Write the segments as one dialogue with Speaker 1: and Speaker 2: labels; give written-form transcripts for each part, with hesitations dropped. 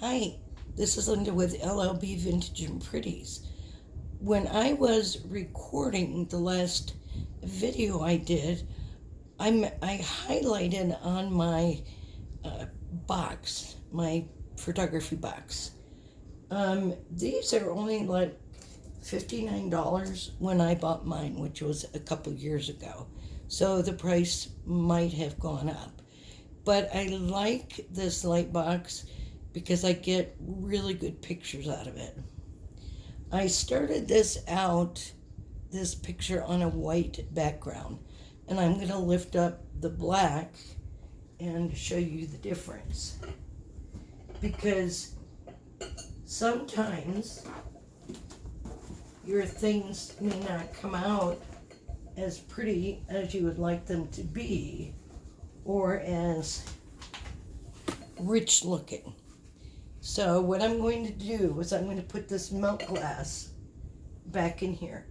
Speaker 1: Hi, this is Linda with LLB Vintage and Pretties. When I was recording the last video I did, I highlighted on my box, my photography box. These are only like $59 when I bought mine, which was a couple years ago. So the price might have gone up. But I like this light box because I get really good pictures out of it. I started this picture on a white background, and I'm going to lift up the black and show you the difference. Because sometimes your things may not come out as pretty as you would like them to be, or as rich looking. So what I'm going to do is I'm going to put this melt glass back in here.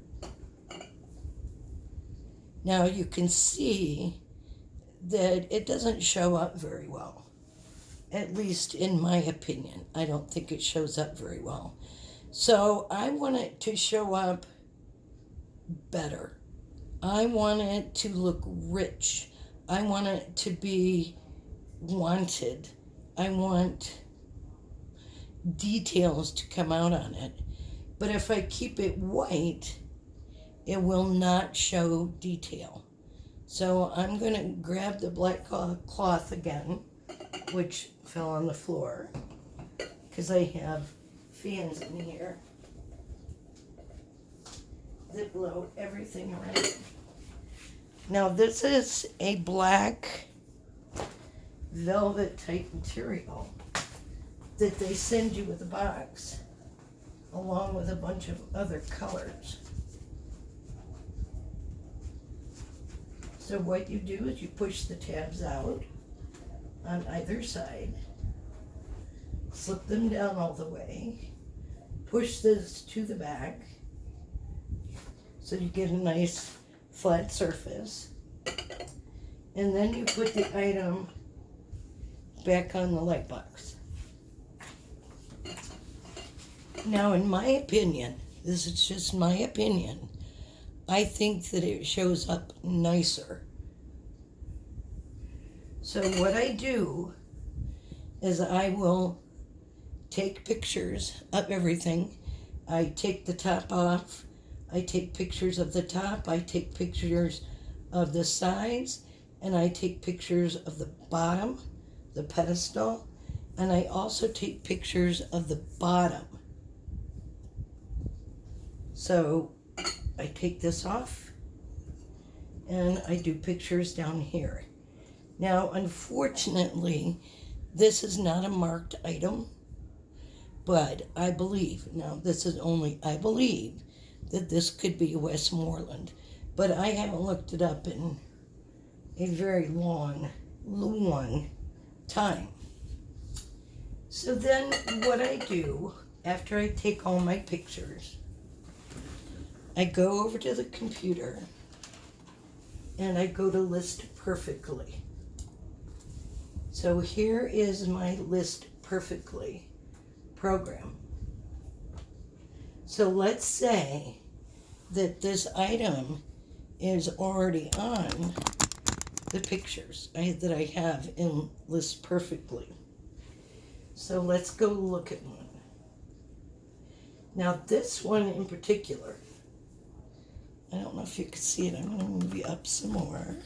Speaker 1: Now you can see that it doesn't show up very well. At least in my opinion. I don't think it shows up very well. So I want it to show up better. I want it to look rich. I want it to be wanted. I want details to come out on it. But if I keep it white, it will not show detail. So I'm going to grab the black cloth again, which fell on the floor, because I have fans in here that blow everything around. Now this is a black velvet type material that they send you with a box along with a bunch of other colors. So what you do is you push the tabs out on either side, slip them down all the way, push this to the back so you get a nice flat surface, and then you put the item back on the light box. Now, in my opinion, this is just my opinion, I think that it shows up nicer. So what I do is I will take pictures of everything. I take the top off. I take pictures of the top. I take pictures of the sides. And I take pictures of the bottom, the pedestal. And I also take pictures of the bottom. So I take this off and I do pictures down here. Now, unfortunately, this is not a marked item, but I believe, now this is only, I believe that this could be Westmoreland, but I haven't looked it up in a very long time. So then what I do after I take all my pictures, I go over to the computer and I go to List Perfectly. So here is my List Perfectly program. So let's say that this item is already on the pictures that I have in List Perfectly. So let's go look at one. Now this one in particular, I don't know if you can see it. I'm going to move you up some more.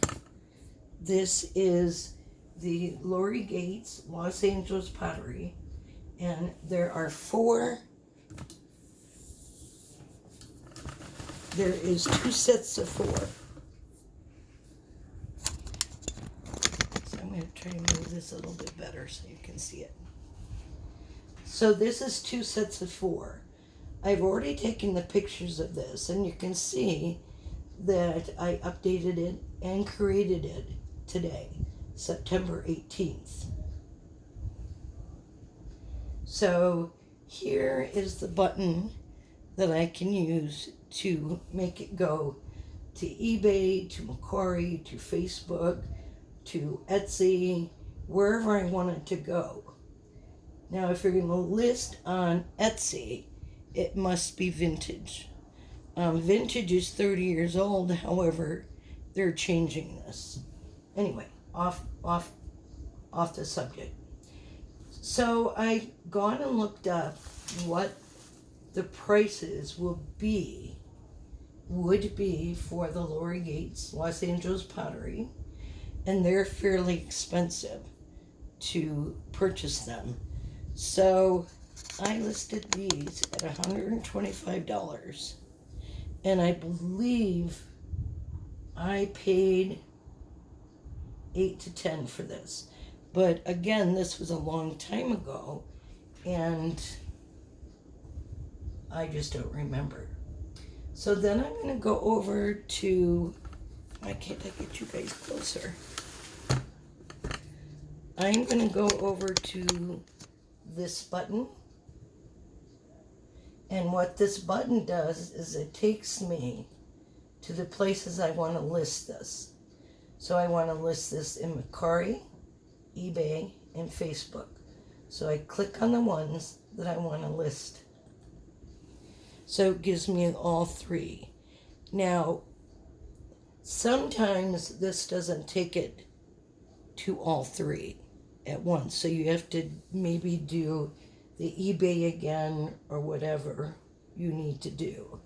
Speaker 1: This is the Lori Gates Los Angeles Pottery. And there are there is 2 sets of 4. So I'm going to try to move this a little bit better so you can see it. So this is 2 sets of 4. I've already taken the pictures of this, and you can see that I updated it and created it today, September 18th. So here is the button that I can use to make it go to eBay, to Macquarie, to Facebook, to Etsy, wherever I want it to go. Now, if you're going to list on Etsy, it must be vintage. Vintage is 30 years old, however, they're changing this. Anyway, off the subject. So I gone and looked up what the prices would be for the Lori Yates Los Angeles pottery, and they're fairly expensive to purchase them. So I listed these at $125, and I believe I paid $8 to $10 for this. But again, this was a long time ago, and I just don't remember. So then I'm going to go over to, why can't I get you guys closer? I'm going to go over to this button. And what this button does is it takes me to the places I want to list this. So I want to list this in Mercari, eBay, and Facebook. So I click on the ones that I want to list. So it gives me all three. Now, sometimes this doesn't take it to all three at once. So you have to maybe do the eBay again or whatever you need to do.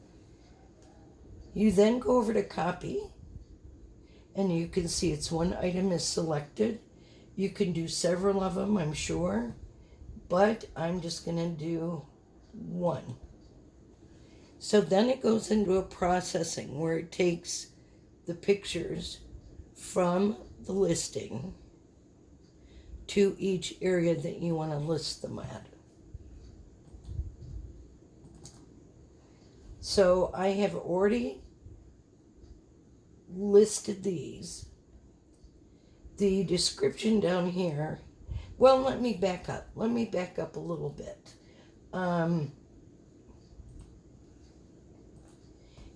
Speaker 1: You then go over to copy, and you can see it's one item is selected. You can do several of them, I'm sure, but I'm just going to do one. So then it goes into a processing where it takes the pictures from the listing to each area that you want to list them at. So I have already listed these. The description down here, well, let me back up. Let me back up a little bit.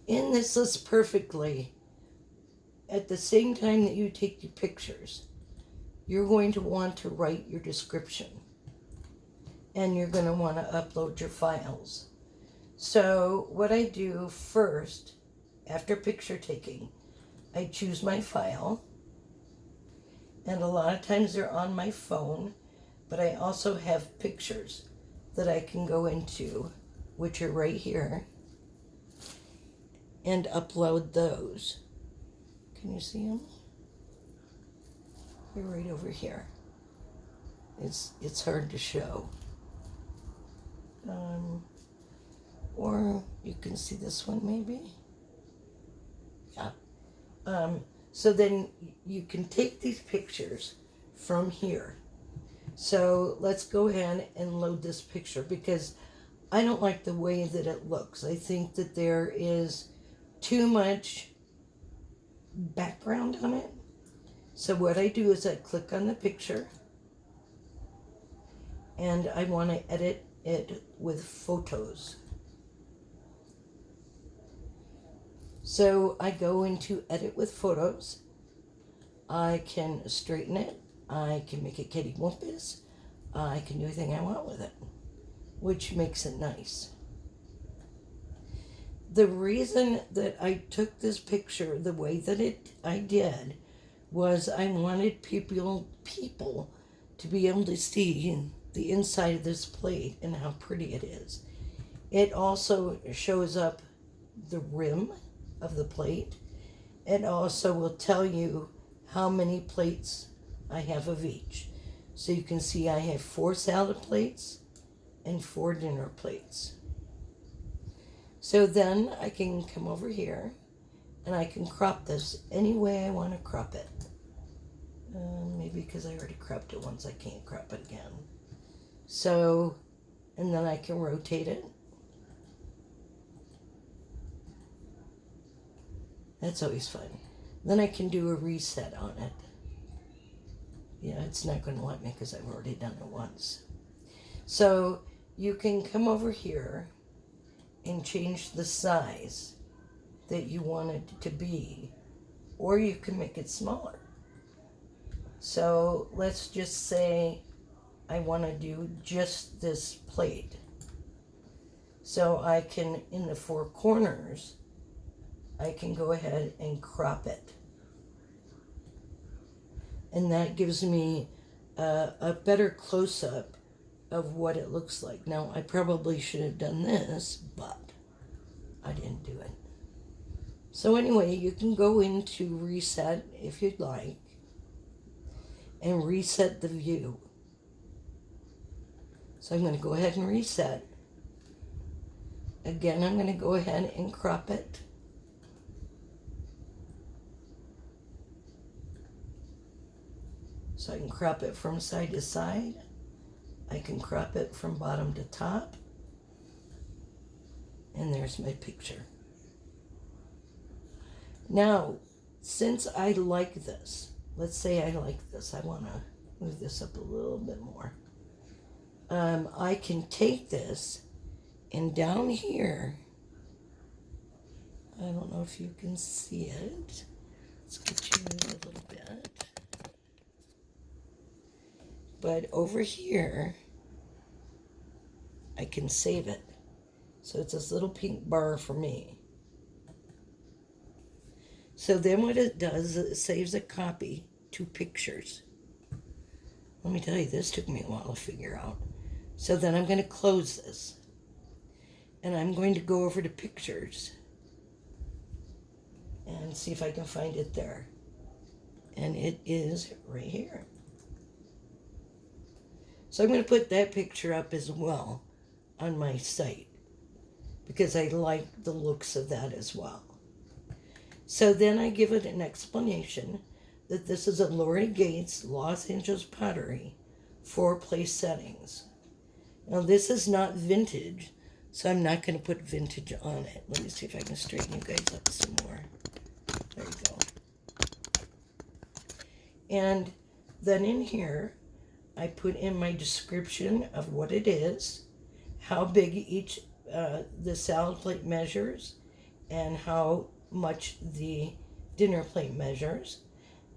Speaker 1: In this list perfectly, at the same time that you take your pictures, you're going to want to write your description. And you're going to want to upload your files. So what I do first, after picture taking, I choose my file. And a lot of times they're on my phone, but I also have pictures that I can go into, which are right here, and upload those. Can you see them? They're right over here. It's hard to show. Or you can see this one maybe. Yeah. So then you can take these pictures from here. So let's go ahead and load this picture because I don't like the way that it looks. I think that there is too much background on it. So what I do is I click on the picture and I want to edit it with photos. So I go into edit with photos. I can straighten it. I can make it kitty wumpus. I can do anything I want with it, which makes it nice. The reason that I took this picture the way that I did was I wanted people to be able to see the inside of this plate and how pretty it is. It also shows up the rim of the plate. It also will tell you how many plates I have of each. So you can see I have 4 salad plates and 4 dinner plates. So then I can come over here and I can crop this any way I want to crop it. Maybe because I already cropped it once, I can't crop it again. So, and then I can rotate it. That's always fun. Then I can do a reset on it. Yeah, it's not going to let me because I've already done it once. So you can come over here and change the size that you want it to be, or you can make it smaller. So let's just say I want to do just this plate. So I can, in the four corners, I can go ahead and crop it. And that gives me a better close-up of what it looks like. Now, I probably should have done this, but I didn't do it. So anyway, you can go into reset if you'd like and reset the view. So I'm going to go ahead and reset. Again, I'm going to go ahead and crop it. So I can crop it from side to side. I can crop it from bottom to top. And there's my picture. Now, since I like this, let's say I like this. I want to move this up a little bit more. I can take this and down here, I don't know if you can see it. Let's get you a little bit. But over here, I can save it. So it's this little pink bar for me. So then what it does is it saves a copy to pictures. Let me tell you, this took me a while to figure out. So then I'm going to close this. And I'm going to go over to pictures and see if I can find it there. And it is right here. So I'm going to put that picture up as well on my site because I like the looks of that as well. So then I give it an explanation that this is a Lori Gates Los Angeles Pottery 4-place settings. Now this is not vintage, so I'm not going to put vintage on it. Let me see if I can straighten you guys up some more. There you go. And then in here, I put in my description of what it is, how big each the salad plate measures, and how much the dinner plate measures.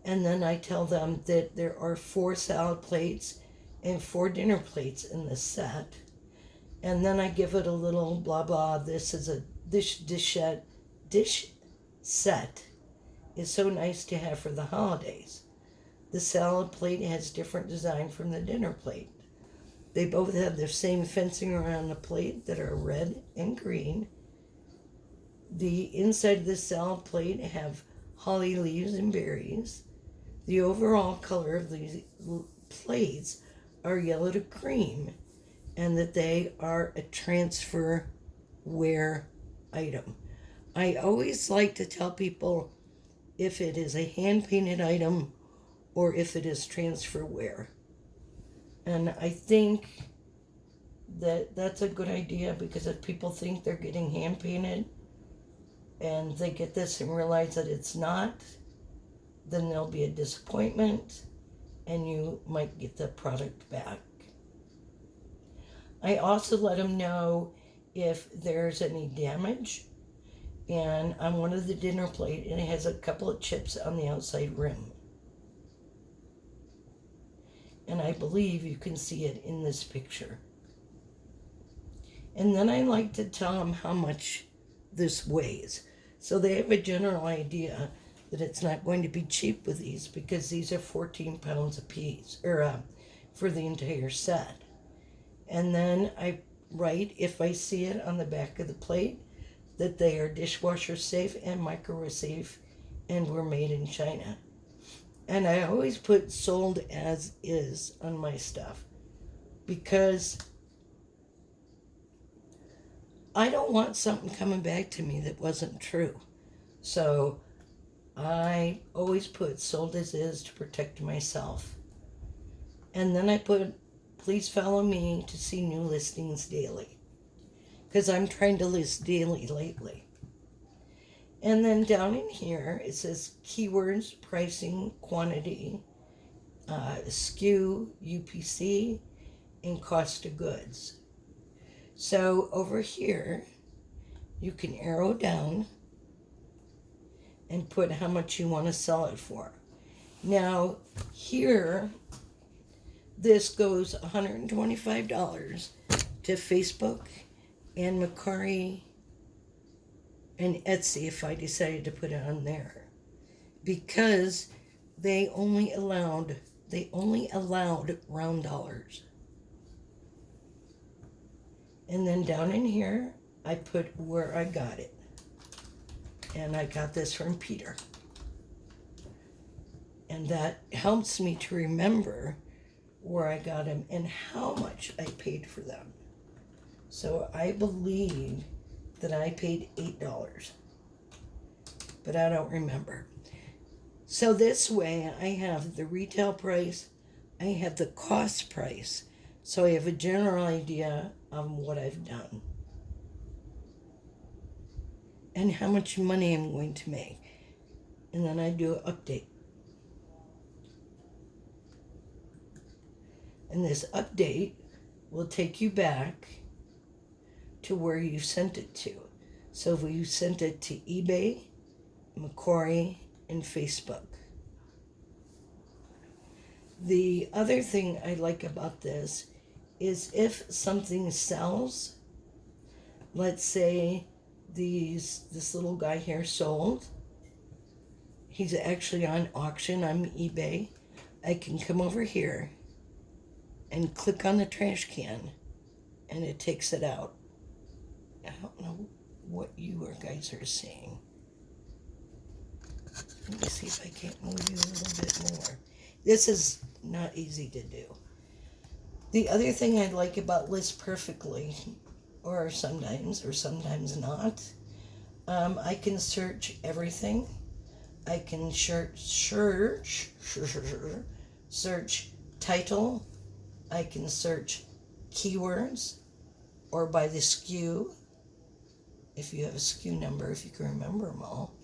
Speaker 1: And then I tell them that there are 4 salad plates and 4 dinner plates in this set. And then I give it a little blah blah. This is a dish set is so nice to have for the holidays. The salad plate has different design from the dinner plate. They both have the same fencing around the plate that are red and green. The inside of the salad plate have holly leaves and berries. The overall color of these plates are yellow to cream, and that they are a transfer wear item. I always like to tell people if it is a hand-painted item or if it is transfer wear. And I think that that's a good idea, because if people think they're getting hand-painted and they get this and realize that it's not, then there'll be a disappointment and you might get the product back. I also let them know if there's any damage. And on one of the dinner plate, it has a couple of chips on the outside rim. And I believe you can see it in this picture. And then I like to tell them how much this weighs, so they have a general idea that it's not going to be cheap with these, because these are 14 pounds a piece, or for the entire set. And then I write, if I see it on the back of the plate, that they are dishwasher safe and microwave safe and were made in China. And I always put sold as is on my stuff, because I don't want something coming back to me that wasn't true. So I always put sold as is to protect myself. And then I put, please follow me to see new listings daily, because I'm trying to list daily lately. And then down in here, it says keywords, pricing, quantity, SKU, UPC, and cost of goods. So over here, you can arrow down and put how much you want to sell it for. Now, here, this goes $125 to Facebook and Mercari and Etsy if I decided to put it on there, because they only allowed round dollars. And then down in here I put where I got it, and I got this from Peter, and that helps me to remember where I got them and how much I paid for them. So I believe that I paid $8, but I don't remember. So this way I have the retail price, I have the cost price, so I have a general idea of what I've done and how much money I'm going to make. And then I do an update. And this update will take you back to where you sent it to. So if you sent it to eBay, Mercari, and Facebook. The other thing I like about this is if something sells, let's say this little guy here sold, he's actually on auction on eBay, I can come over here and click on the trash can and it takes it out. I don't know what you guys are seeing. Let me see if I can't move you a little bit more. This is not easy to do. The other thing I like about List Perfectly, or sometimes not, I can search everything. I can search title. I can search keywords or by the SKU, if you have a SKU number, if you can remember them all,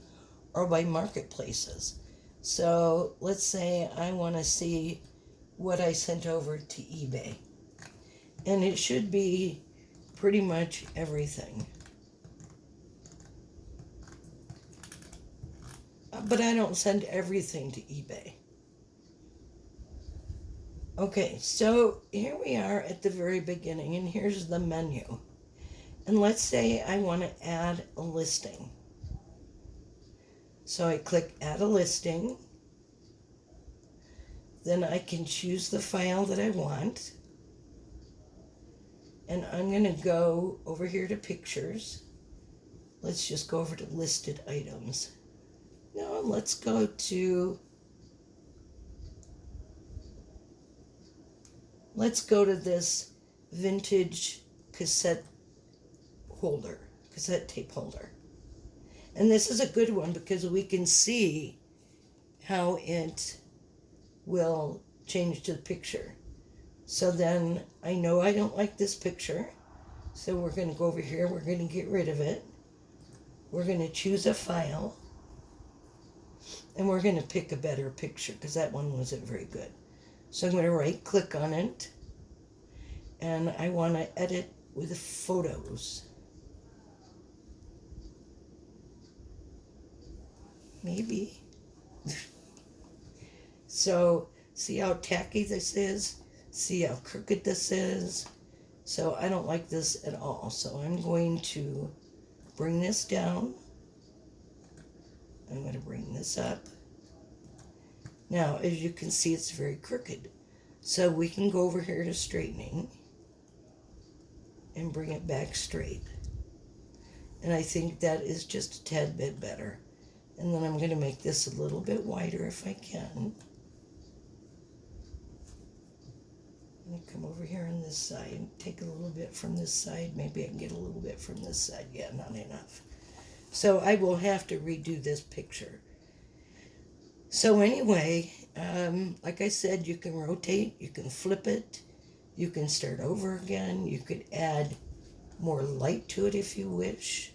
Speaker 1: or by marketplaces. So let's say I want to see what I sent over to eBay. And it should be pretty much everything. But I don't send everything to eBay. Okay, so here we are at the very beginning, and here's the menu. And let's say I want to add a listing. So I click Add a Listing. Then I can choose the file that I want. And I'm going to go over here to Pictures. Let's just go over to Listed Items. Now let's go to this vintage cassette tape holder. And this is a good one because we can see how it will change to the picture. So then I know I don't like this picture. So we're going to go over here. We're going to get rid of it. We're going to choose a file. And we're going to pick a better picture because that one wasn't very good. So I'm going to right click on it. And I want to edit with photos. Maybe. So see how tacky this is? See how crooked this is? So I don't like this at all. So I'm going to bring this down. I'm going to bring this up. Now, as you can see, it's very crooked. So we can go over here to straightening and bring it back straight. And I think that is just a tad bit better. And then I'm going to make this a little bit wider if I can. I'm going to come over here on this side, take a little bit from this side. Maybe I can get a little bit from this side. Yeah, not enough. So I will have to redo this picture. So anyway, like I said, you can rotate, you can flip it, you can start over again, you could add more light to it if you wish.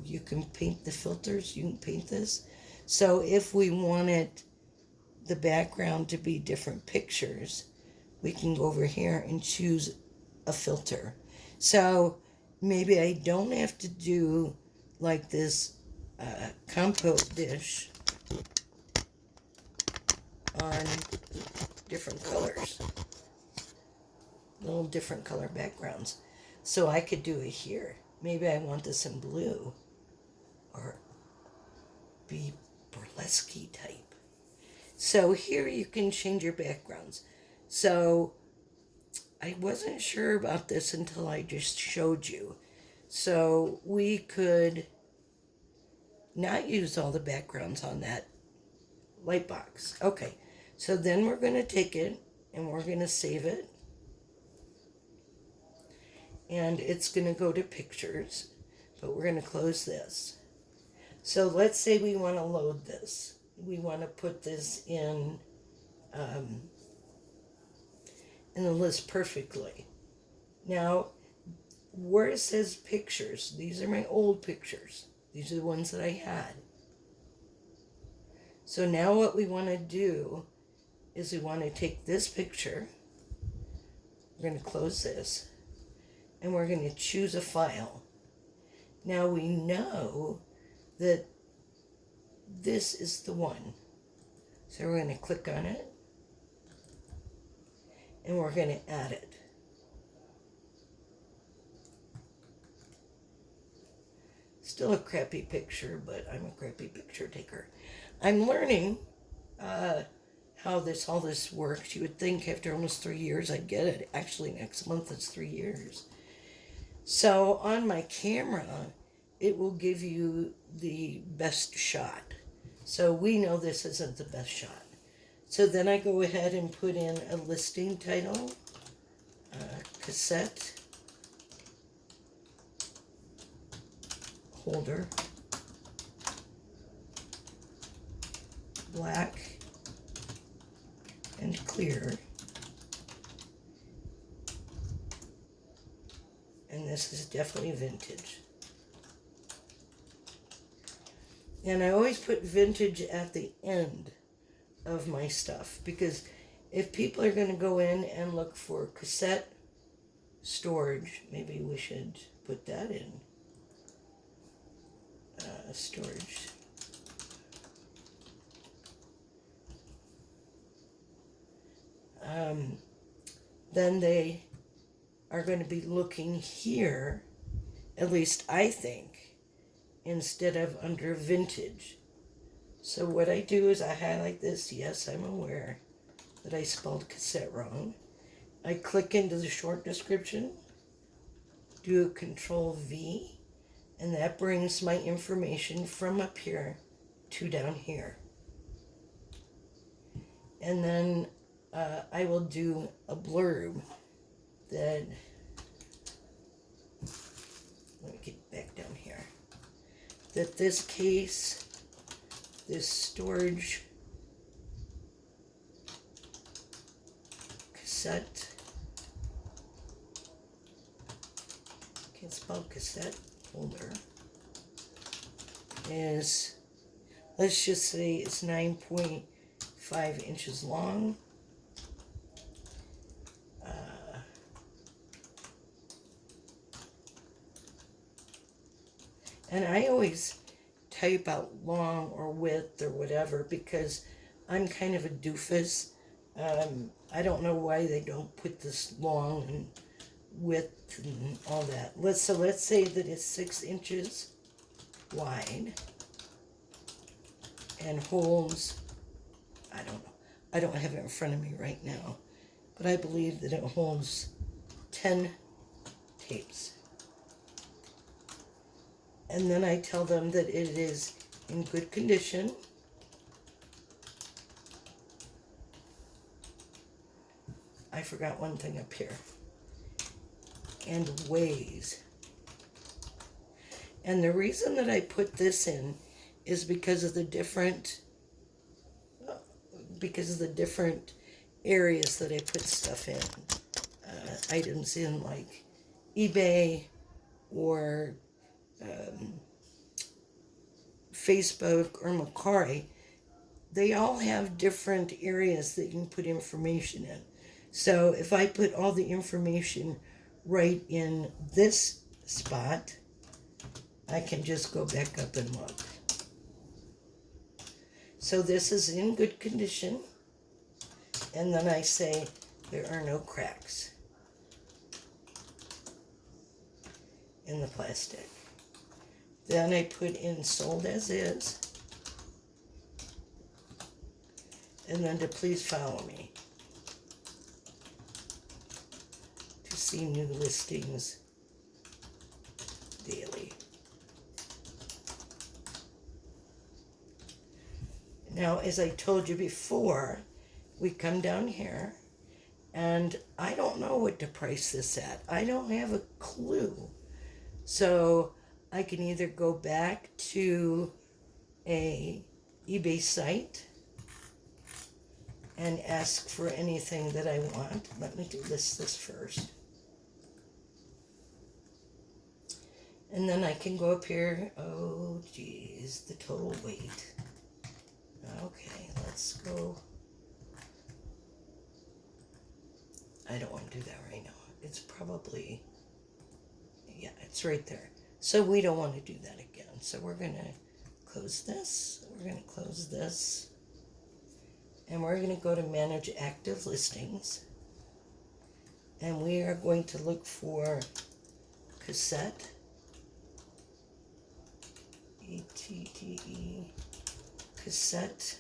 Speaker 1: You can paint the filters, you can paint this. So if we wanted the background to be different pictures, we can go over here and choose a filter. So maybe I don't have to do like this compote dish. on different colors, little different color backgrounds. So I could do it here. Maybe I want this in blue or be burlesque type. So here you can change your backgrounds. So I wasn't sure about this until I just showed you. So we could not use all the backgrounds on that light box. Okay, so then we're going to take it and we're going to save it. And it's going to go to pictures, but we're going to close this. So let's say we want to load this. We want to put this in the list perfectly. Now, where it says pictures, these are my old pictures. These are the ones that I had. So now what we want to do is we want to take this picture. We're going to close this. And we're going to choose a file. Now we know that this is the one. So we're going to click on it. And we're going to add it. Still a crappy picture, but I'm a crappy picture taker. I'm learning how all this works. You would think after almost 3 years I'd get it. Actually, next month it's 3 years. So on my camera, it will give you the best shot. So we know this isn't the best shot. So then I go ahead and put in a listing title, cassette holder, black and clear. And this is definitely vintage. And I always put vintage at the end of my stuff, because if people are going to go in and look for cassette storage, maybe we should put that in. Storage. Then they are going to be looking here, at least I think, instead of under vintage. So what I do is I highlight this. Yes, I'm aware that I spelled cassette wrong. I click into the short description, do a Control V, and that brings my information from up here to down here. And then I will do a blurb that, let me get back down here, that this case, this storage cassette, can't spell cassette holder, is, let's just say it's 9.5 inches long. And I always type out long or width or whatever because I'm kind of a doofus. I don't know why they don't put this long and width and all that. So let's say that it's 6 inches wide and holds, I don't know. I don't have it in front of me right now, but I believe that it holds 10 tapes. And then I tell them that it is in good condition. I forgot one thing up here. And weighs. And the reason that I put this in is because of the different areas that I put stuff in. Items in like eBay or Facebook or Mercari, they all have different areas that you can put information in. So if I put all the information right in this spot, I can just go back up and look. So this is in good condition. And then I say there are no cracks in the plastic. Then I put in sold as is. And then to please follow me to see new listings daily. Now, as I told you before, we come down here, and I don't know what to price this at. I don't have a clue. So I can either go back to a eBay site and ask for anything that I want. Let me do this first. And then I can go up here. Oh, geez, the total weight. Okay, let's go. I don't want to do that right now. It's probably, yeah, it's right there. So we don't want to do that again. So we're going to close this. We're going to close this. And we're going to go to Manage Active Listings. And we are going to look for cassette. E-T-T-E. Cassette.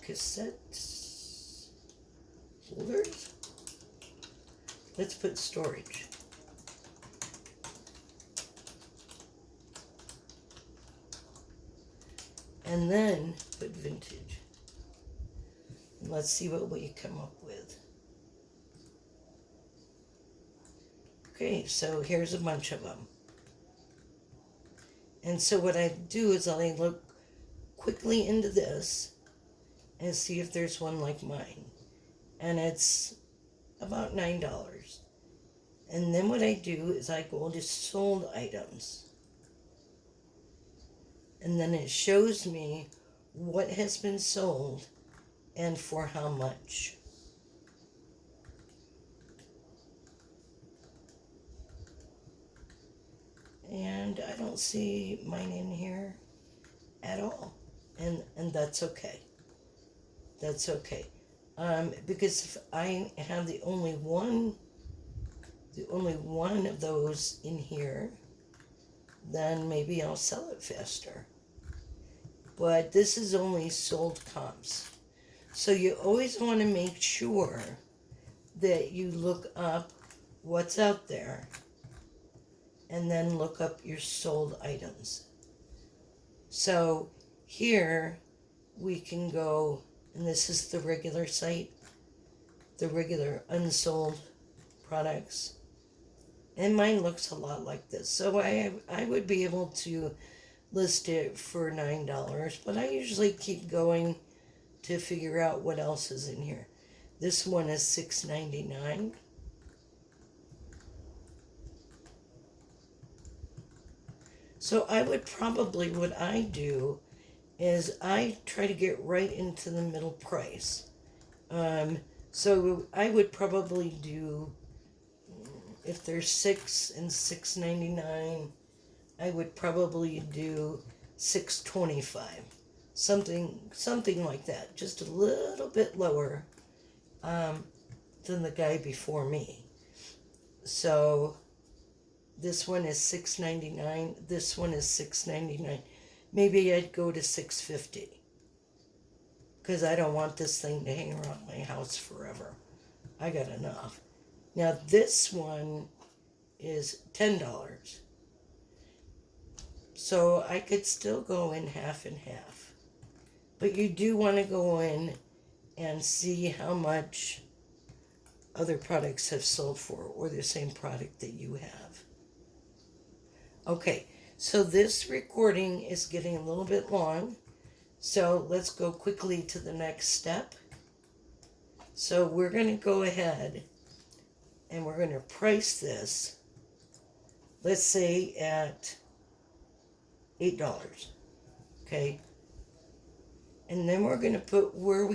Speaker 1: Cassette holders. Let's put storage. And then put vintage. And let's see what we come up with. Okay, so here's a bunch of them. And so what I do is I look quickly into this and see if there's one like mine. And it's about $9. And then what I do is I go to sold items. And then it shows me what has been sold and for how much. And I don't see mine in here at all. And that's okay. That's okay. Because if I have the only one of those in here, then maybe I'll sell it faster. But this is only sold comps. So you always want to make sure that you look up what's out there and then look up your sold items. So here we can go, and this is the regular site, the regular unsold products. And mine looks a lot like this. So I would be able to list it for $9, but I usually keep going to figure out what else is in here. This one is $6.99. So I would probably, what I do is I try to get right into the middle price. So I would probably do, if there's 6 and $6.99, I would probably do $6.25. Something like that. Just a little bit lower than the guy before me. So this one is $6.99. This one is $6.99. Maybe I'd go to $6.50. Because I don't want this thing to hang around my house forever. I got enough. Now this one is $10. So I could still go in half and half. But you do want to go in and see how much other products have sold for, or the same product that you have. Okay, so this recording is getting a little bit long. So let's go quickly to the next step. So we're going to go ahead and we're going to price this, let's say at $8. Okay. And then we're going to put where we